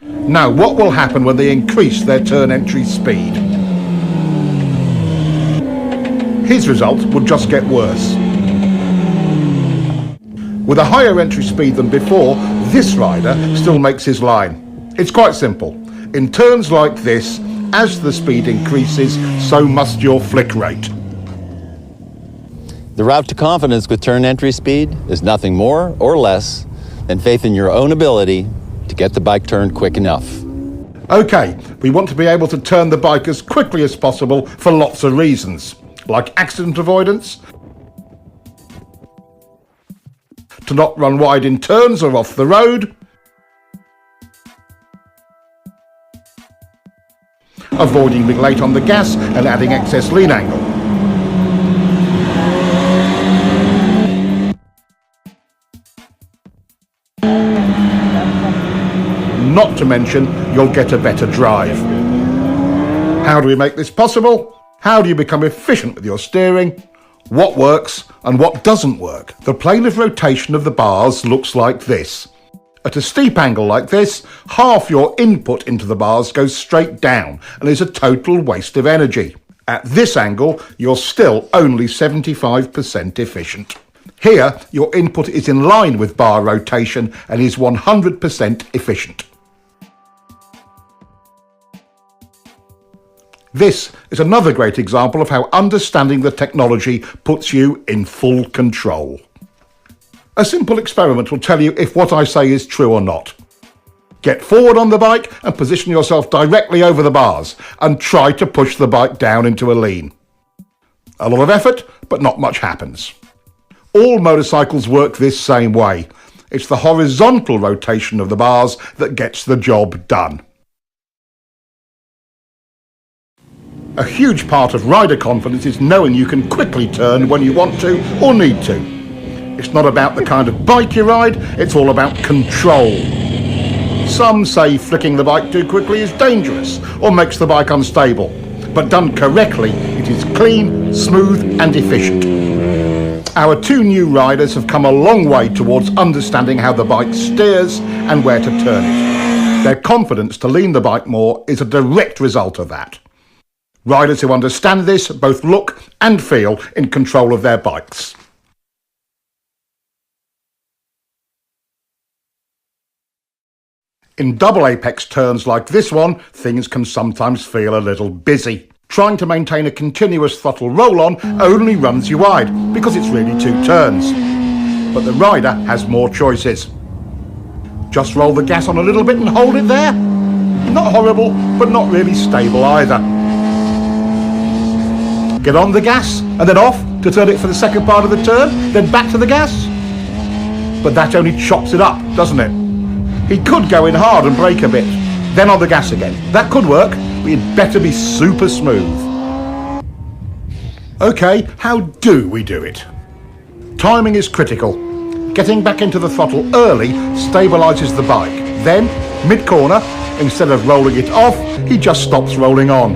Now, what will happen when they increase their turn entry speed? His result would just get worse. With a higher entry speed than before, this rider still makes his line. It's quite simple. In turns like this, as the speed increases, so must your flick rate. The route to confidence with turn entry speed is nothing more or less than faith in your own ability to get the bike turned quick enough. Okay, we want to be able to turn the bike as quickly as possible for lots of reasons, like accident avoidance, to not run wide in turns or off the road, avoiding being late on the gas and adding excess lean angle. Not to mention, you'll get a better drive. How do we make this possible? How do you become efficient with your steering? What works and what doesn't work? The plane of rotation of the bars looks like this. At a steep angle like this, half your input into the bars goes straight down and is a total waste of energy. At this angle, you're still only 75% efficient. Here, your input is in line with bar rotation and is 100% efficient. This is another great example of how understanding the technology puts you in full control. A simple experiment will tell you if what I say is true or not. Get forward on the bike and position yourself directly over the bars and try to push the bike down into a lean. A lot of effort, but not much happens. All motorcycles work this same way. It's the horizontal rotation of the bars that gets the job done. A huge part of rider confidence is knowing you can quickly turn when you want to or need to. It's not about the kind of bike you ride, it's all about control. Some say flicking the bike too quickly is dangerous or makes the bike unstable, but done correctly, it is clean, smooth and efficient. Our two new riders have come a long way towards understanding how the bike steers and where to turn it. Their confidence to lean the bike more is a direct result of that. Riders who understand this both look and feel in control of their bikes. In double apex turns like this one, things can sometimes feel a little busy. Trying to maintain a continuous throttle roll-on only runs you wide because it's really two turns. But the rider has more choices. Just roll the gas on a little bit and hold it there. Not horrible, but not really stable either. Get on the gas and then off to turn it for the second part of the turn, then back to the gas. But that only chops it up, doesn't it? He could go in hard and brake a bit, then on the gas again. That could work, but you'd better be super smooth. Okay, how do we do it? Timing is critical. Getting back into the throttle early stabilises the bike. Then, mid-corner, instead of rolling it off, he just stops rolling on.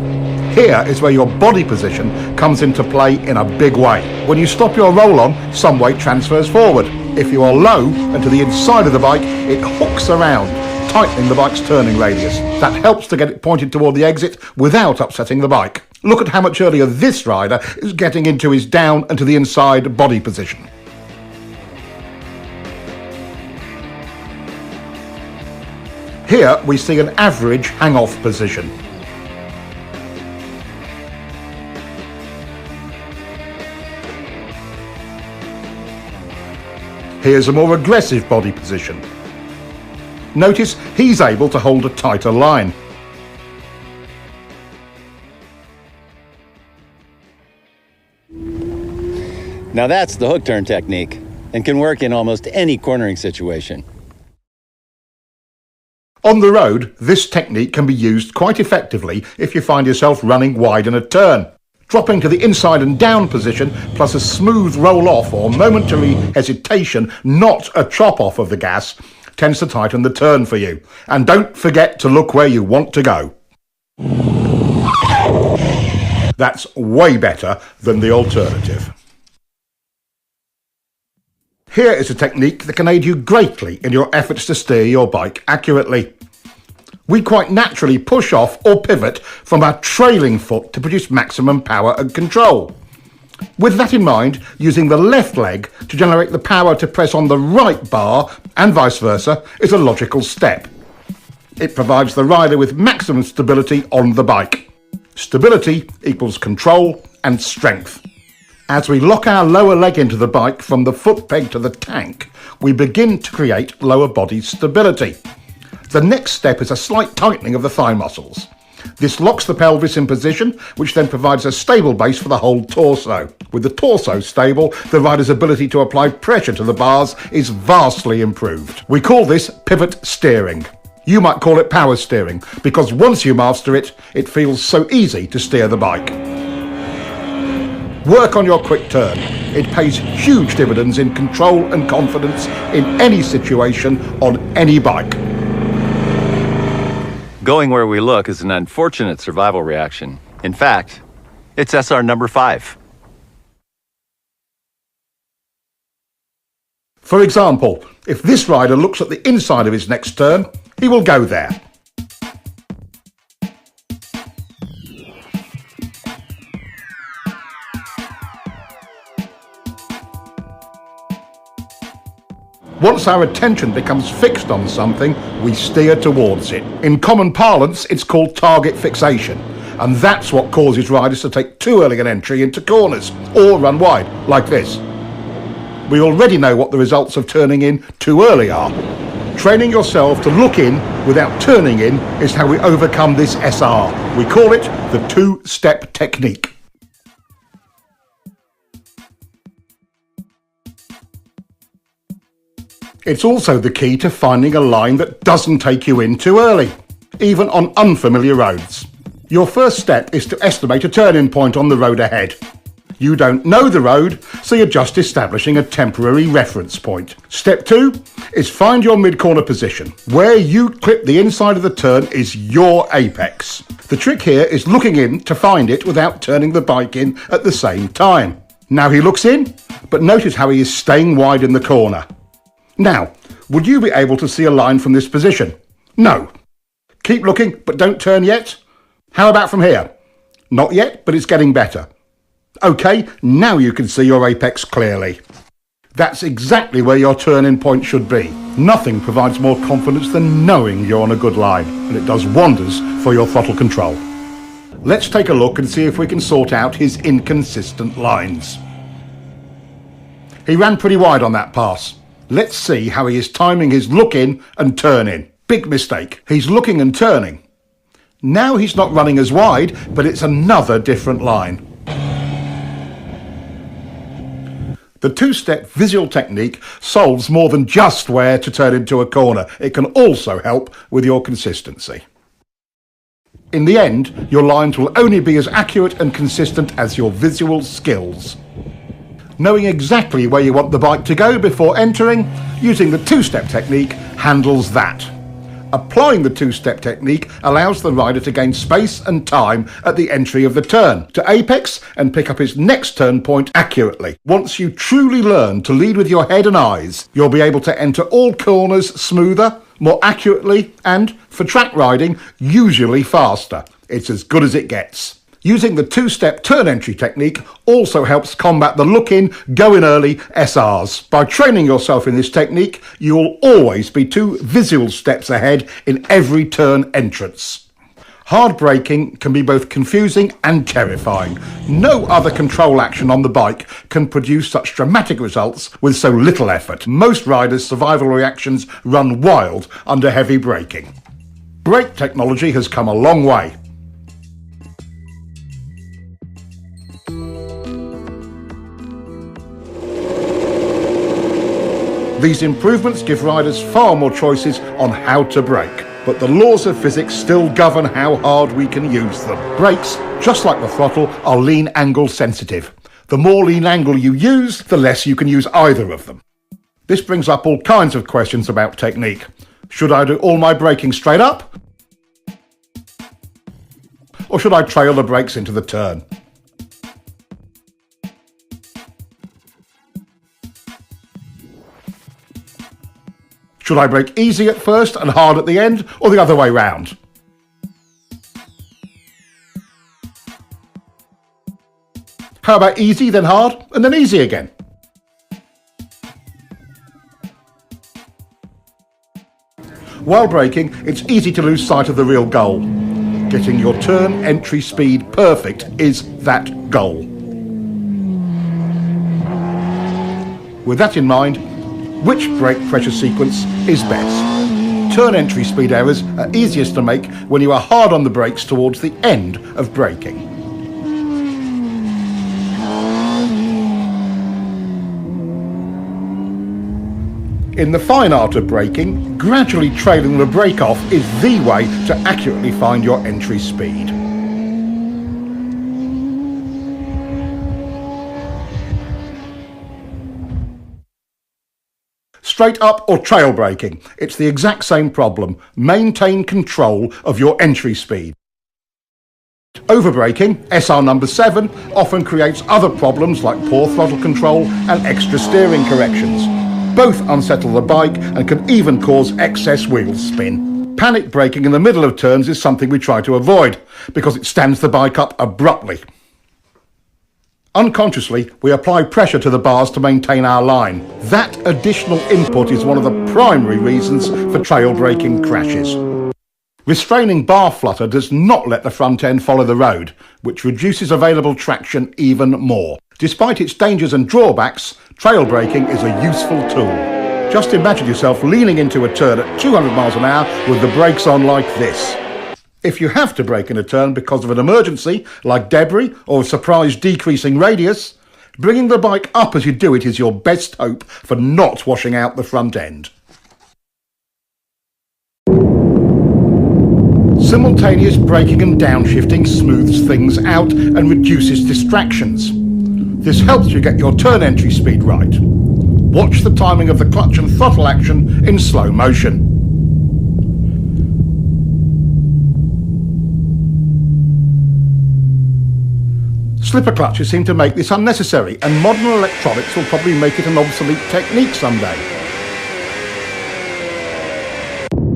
Here is where your body position comes into play in a big way. When you stop your roll-on, some weight transfers forward. If you are low and to the inside of the bike, it hooks around, tightening the bike's turning radius. That helps to get it pointed toward the exit without upsetting the bike. Look at how much earlier this rider is getting into his down and to the inside body position. Here we see an average hang-off position. Here's a more aggressive body position. Notice he's able to hold a tighter line. Now that's the hook turn technique and can work in almost any cornering situation. On the road, this technique can be used quite effectively if you find yourself running wide in a turn. Dropping to the inside and down position, plus a smooth roll off or momentary hesitation, not a chop off of the gas, tends to tighten the turn for you. And don't forget to look where you want to go. That's way better than the alternative. Here is a technique that can aid you greatly in your efforts to steer your bike accurately. We quite naturally push off or pivot from our trailing foot to produce maximum power and control. With that in mind, using the left leg to generate the power to press on the right bar and vice versa is a logical step. It provides the rider with maximum stability on the bike. Stability equals control and strength. As we lock our lower leg into the bike from the foot peg to the tank, we begin to create lower body stability. The next step is a slight tightening of the thigh muscles. This locks the pelvis in position, which then provides a stable base for the whole torso. With the torso stable, the rider's ability to apply pressure to the bars is vastly improved. We call this pivot steering. You might call it power steering, because once you master it, it feels so easy to steer the bike. Work on your quick turn. It pays huge dividends in control and confidence in any situation on any bike. Going where we look is an unfortunate survival reaction. In fact, it's SR number 5. For example, if this rider looks at the inside of his next turn, he will go there. Once our attention becomes fixed on something, we steer towards it. In common parlance, it's called target fixation, and that's what causes riders to take too early an entry into corners, or run wide, like this. We already know what the results of turning in too early are. Training yourself to look in without turning in is how we overcome this SR. We call it the two-step technique. It's also the key to finding a line that doesn't take you in too early, even on unfamiliar roads. Your first step is to estimate a turning point on the road ahead. You don't know the road, so you're just establishing a temporary reference point. Step 2 is find your mid-corner position. Where you clip the inside of the turn is your apex. The trick here is looking in to find it without turning the bike in at the same time. Now he looks in, but notice how he is staying wide in the corner. Now, would you be able to see a line from this position? No. Keep looking, but don't turn yet. How about from here? Not yet, but it's getting better. Okay, now you can see your apex clearly. That's exactly where your turn-in point should be. Nothing provides more confidence than knowing you're on a good line, and it does wonders for your throttle control. Let's take a look and see if we can sort out his inconsistent lines. He ran pretty wide on that pass. Let's see how he is timing his look in and turn in. Big mistake. He's looking and turning. Now he's not running as wide, but it's another different line. The two-step visual technique solves more than just where to turn into a corner. It can also help with your consistency. In the end, your lines will only be as accurate and consistent as your visual skills. Knowing exactly where you want the bike to go before entering, using the two-step technique handles that. Applying the two-step technique allows the rider to gain space and time at the entry of the turn, to apex and pick up his next turn point accurately. Once you truly learn to lead with your head and eyes, you'll be able to enter all corners smoother, more accurately, and, for track riding, usually faster. It's as good as it gets. Using the two-step turn entry technique also helps combat the look-in, go-in early SRs. By training yourself in this technique, you'll always be 2 visual steps ahead in every turn entrance. Hard braking can be both confusing and terrifying. No other control action on the bike can produce such dramatic results with so little effort. Most riders' survival reactions run wild under heavy braking. Brake technology has come a long way. These improvements give riders far more choices on how to brake, but the laws of physics still govern how hard we can use them. Brakes, just like the throttle, are lean angle sensitive. The more lean angle you use, the less you can use either of them. This brings up all kinds of questions about technique. Should I do all my braking straight up? Or should I trail the brakes into the turn? Should I brake easy at first and hard at the end, or the other way round? How about easy, then hard, and then easy again? While braking, it's easy to lose sight of the real goal. Getting your turn entry speed perfect is that goal. With that in mind, which brake pressure sequence is best? Turn entry speed errors are easiest to make when you are hard on the brakes towards the end of braking. In the fine art of braking, gradually trailing the brake off is the way to accurately find your entry speed. Straight up or trail braking, it's the exact same problem. Maintain control of your entry speed. Overbraking, SR number 7, often creates other problems like poor throttle control and extra steering corrections. Both unsettle the bike and can even cause excess wheel spin. Panic braking in the middle of turns is something we try to avoid because it stands the bike up abruptly. Unconsciously, we apply pressure to the bars to maintain our line. That additional input is one of the primary reasons for trail braking crashes. Restraining bar flutter does not let the front end follow the road, which reduces available traction even more. Despite its dangers and drawbacks, trail braking is a useful tool. Just imagine yourself leaning into a turn at 200 miles an hour with the brakes on like this. If you have to brake in a turn because of an emergency, like debris or a surprise decreasing radius, bringing the bike up as you do it is your best hope for not washing out the front end. Simultaneous braking and downshifting smooths things out and reduces distractions. This helps you get your turn entry speed right. Watch the timing of the clutch and throttle action in slow motion. Slipper clutches seem to make this unnecessary, and modern electronics will probably make it an obsolete technique someday.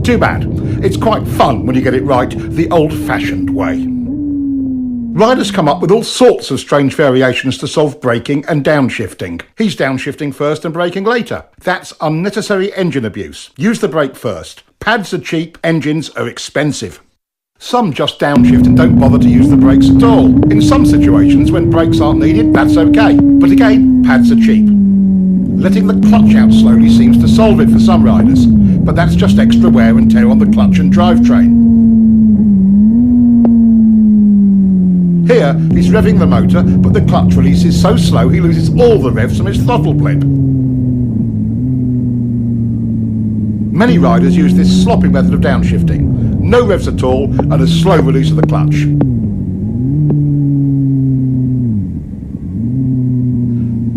Too bad. It's quite fun when you get it right the old-fashioned way. Riders come up with all sorts of strange variations to solve braking and downshifting. He's downshifting first and braking later. That's unnecessary engine abuse. Use the brake first. Pads are cheap, engines are expensive. Some just downshift and don't bother to use the brakes at all. In some situations, when brakes aren't needed, that's okay. But again, pads are cheap. Letting the clutch out slowly seems to solve it for some riders, but that's just extra wear and tear on the clutch and drivetrain. Here, he's revving the motor, but the clutch release is so slow he loses all the revs from his throttle blip. Many riders use this sloppy method of downshifting. No revs at all and a slow release of the clutch.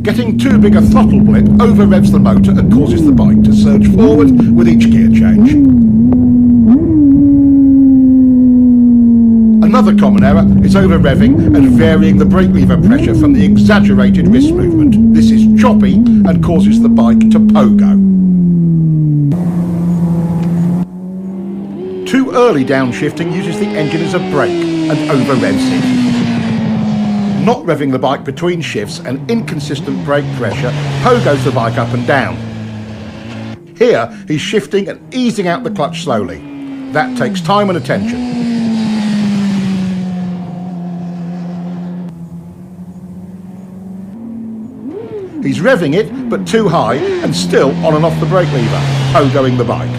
Getting too big a throttle blip over-revs the motor and causes the bike to surge forward with each gear change. Another common error is over-revving and varying the brake lever pressure from the exaggerated wrist movement. This is choppy and causes the bike to pogo. Too early downshifting uses the engine as a brake and over-revs it. Not revving the bike between shifts and inconsistent brake pressure pogos the bike up and down. Here, he's shifting and easing out the clutch slowly. That takes time and attention. He's revving it, but too high, and still on and off the brake lever, pogoing the bike.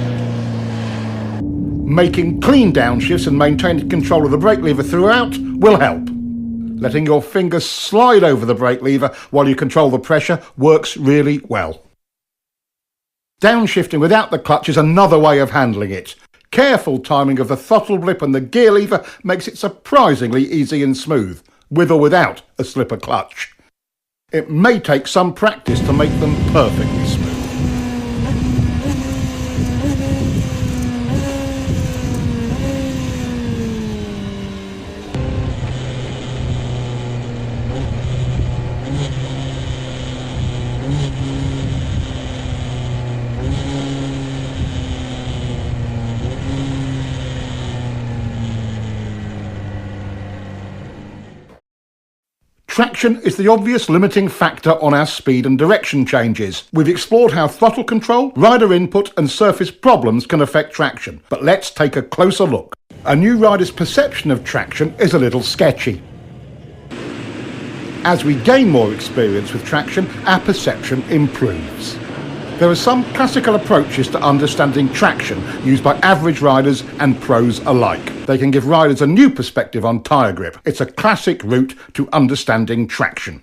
Making clean downshifts and maintaining control of the brake lever throughout will help. Letting your fingers slide over the brake lever while you control the pressure works really well. Downshifting without the clutch is another way of handling it. Careful timing of the throttle blip and the gear lever makes it surprisingly easy and smooth, with or without a slipper clutch. It may take some practice to make them perfectly smooth. Traction is the obvious limiting factor on our speed and direction changes. We've explored how throttle control, rider input and surface problems can affect traction, but let's take a closer look. A new rider's perception of traction is a little sketchy. As we gain more experience with traction, our perception improves. There are some classical approaches to understanding traction used by average riders and pros alike. They can give riders a new perspective on tyre grip. It's a classic route to understanding traction.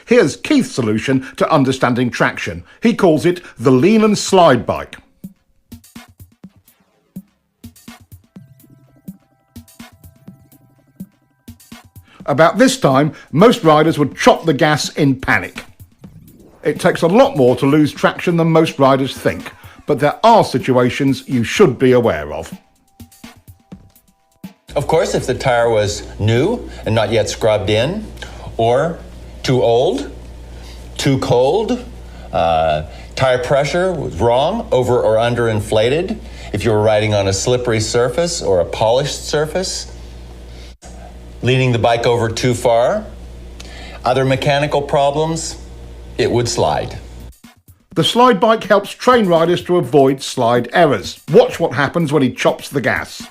Here's Keith's solution to understanding traction. He calls it the lean and slide bike. About this time, most riders would chop the gas in panic. It takes a lot more to lose traction than most riders think, but there are situations you should be aware of. Of course, if the tire was new and not yet scrubbed in, or too old, too cold, tire pressure was wrong, over or under inflated, if you were riding on a slippery surface or a polished surface, leaning the bike over too far, other mechanical problems, it would slide. The slide bike helps train riders to avoid slide errors. Watch what happens when he chops the gas.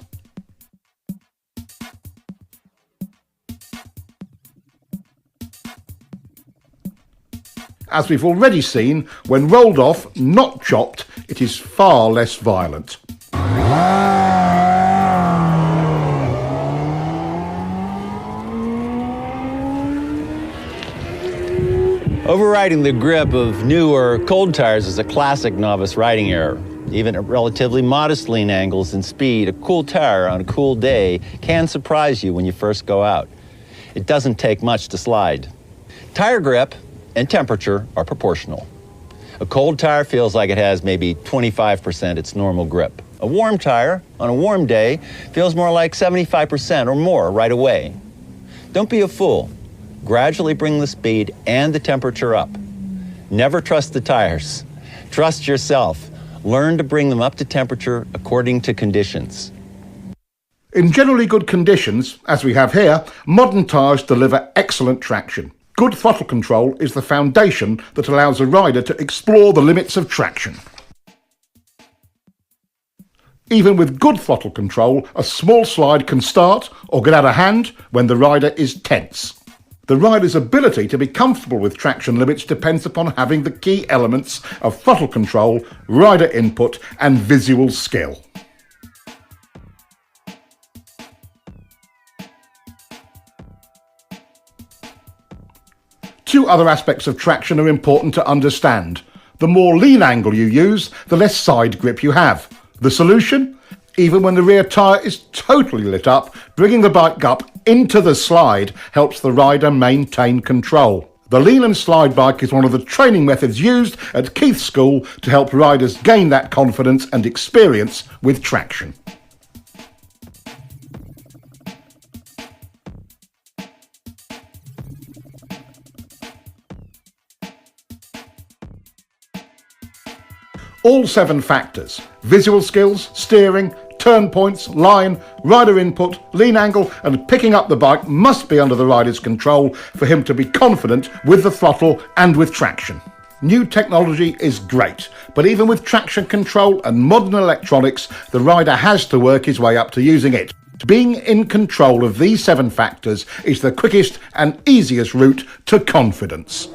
As we've already seen, when rolled off, not chopped, it is far less violent. Overriding the grip of new or cold tires is a classic novice riding error. Even at relatively modest lean angles and speed, a cool tire on a cool day can surprise you when you first go out. It doesn't take much to slide. Tire grip and temperature are proportional. A cold tire feels like it has maybe 25% its normal grip. A warm tire on a warm day feels more like 75% or more right away. Don't be a fool. Gradually bring the speed and the temperature up. Never trust the tires. Trust yourself. Learn to bring them up to temperature according to conditions. In generally good conditions, as we have here, modern tyres deliver excellent traction. Good throttle control is the foundation that allows a rider to explore the limits of traction. Even with good throttle control, a small slide can start or get out of hand when the rider is tense. The rider's ability to be comfortable with traction limits depends upon having the key elements of throttle control, rider input and visual skill. Two other aspects of traction are important to understand. The more lean angle you use, the less side grip you have. The solution? Even when the rear tyre is totally lit up, bringing the bike up into the slide helps the rider maintain control. The lean and slide bike is one of the training methods used at Keith's school to help riders gain that confidence and experience with traction. All 7 factors, visual skills, steering, turn points, line, rider input, lean angle and picking up the bike must be under the rider's control for him to be confident with the throttle and with traction. New technology is great, but even with traction control and modern electronics, the rider has to work his way up to using it. Being in control of these 7 factors is the quickest and easiest route to confidence.